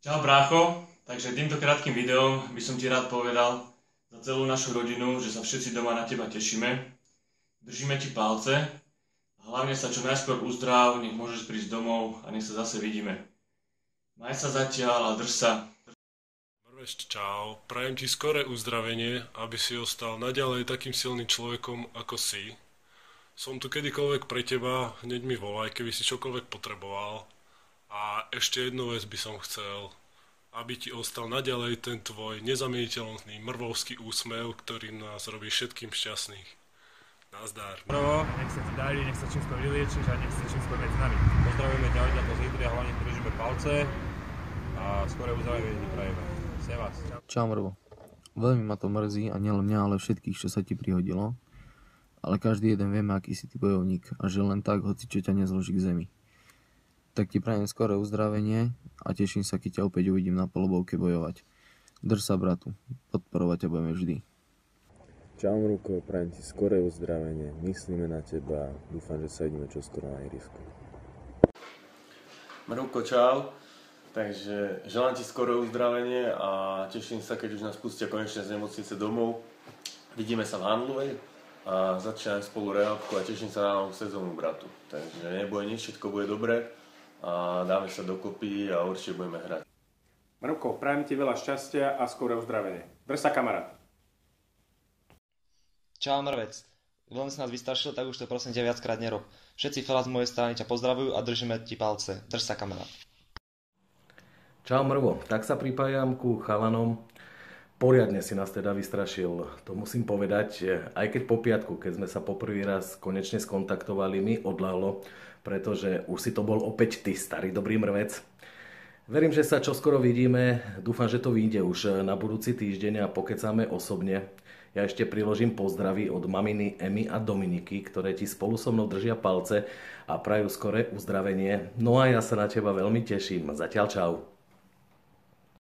Čau brácho, takže týmto krátkým videom by som ti rád povedal za celú našu rodinu, že sa všetci doma na teba tešíme. Držíme ti palce a hlavne sa čo najskôr uzdrav, nech môžeš prísť domov a nech sa zase vidíme. Maj sa zatiaľ a drž sa. Mrvešť, čau. Prajem ti skoré uzdravenie, aby si ostal naďalej takým silným človekom, ako si. Som tu kedykoľvek pre teba, hneď mi volaj, keby si čokoľvek potreboval. A ešte jednu vec by som chcel, aby ti ostal naďalej ten tvoj nezamieniteľný mrvovský úsmev, ktorý nás robí všetkým šťastných. Nazdar. Prvo, nech sa ti darí, nech sa čím skôr vyliečiš a nech si čím skôr medzi nami. Pozdravujeme ťa od z Nitry a hlavne držíme palce a skoré uzdravenie ti prajeme. Sevas. Čau Mrvo. Veľmi ma to mrzí a nielen mňa, ale všetkých, čo sa ti prihodilo. Ale každý jeden vieme, aký si ty bojovník a že len tak, hoci čo ťa nezloží k zemi. Tak ti prajem skoré uzdravenie a teším sa, keď ťa opäť uvidím na polobovke bojovať. Drž sa, bratu. Podporovať ťa budeme vždy. Čau Mruko, prajem ti skoré uzdravenie. Myslíme na teba. Dúfam, že sa ideme čoskoro na ihrisku. Mrúko, čau. Takže želám ti skoré uzdravenie a teším sa, keď už nás pustia konečne z nemocnice domov. Vidíme sa v Handlovej a začíname spolu rehabku a teším sa na novú sezónu, bratu. Takže nebude nič, všetko bude dobre a dáme sa dokopy a určite budeme hrať. Mrúko, prajem ti veľa šťastia a skoré uzdravenie. Drž sa, kamarát. Čau Mrvec, veľmi si nás vystrašil, tak už to prosím ťa viackrát nerob. Všetci felá z mojej strany ťa pozdravujú a držíme ti palce. Drž sa, kamarát. Čau Mrvo, tak sa pripájam ku chalanom. Poriadne si nás teda vystrašil, to musím povedať, aj keď po piatku, keď sme sa poprvý raz konečne skontaktovali, mi odľahlo, pretože už si to bol opäť ty, starý dobrý mrvec. Verím, že sa čoskoro vidíme, dúfam, že to vyjde už na budúci týždeň a pokecáme osobne. Ja ešte priložím pozdravy od maminy Emy a Dominiky, ktoré ti spolu so mnou držia palce a prajú skoré uzdravenie. No a ja sa na teba veľmi teším. Zatiaľ čau.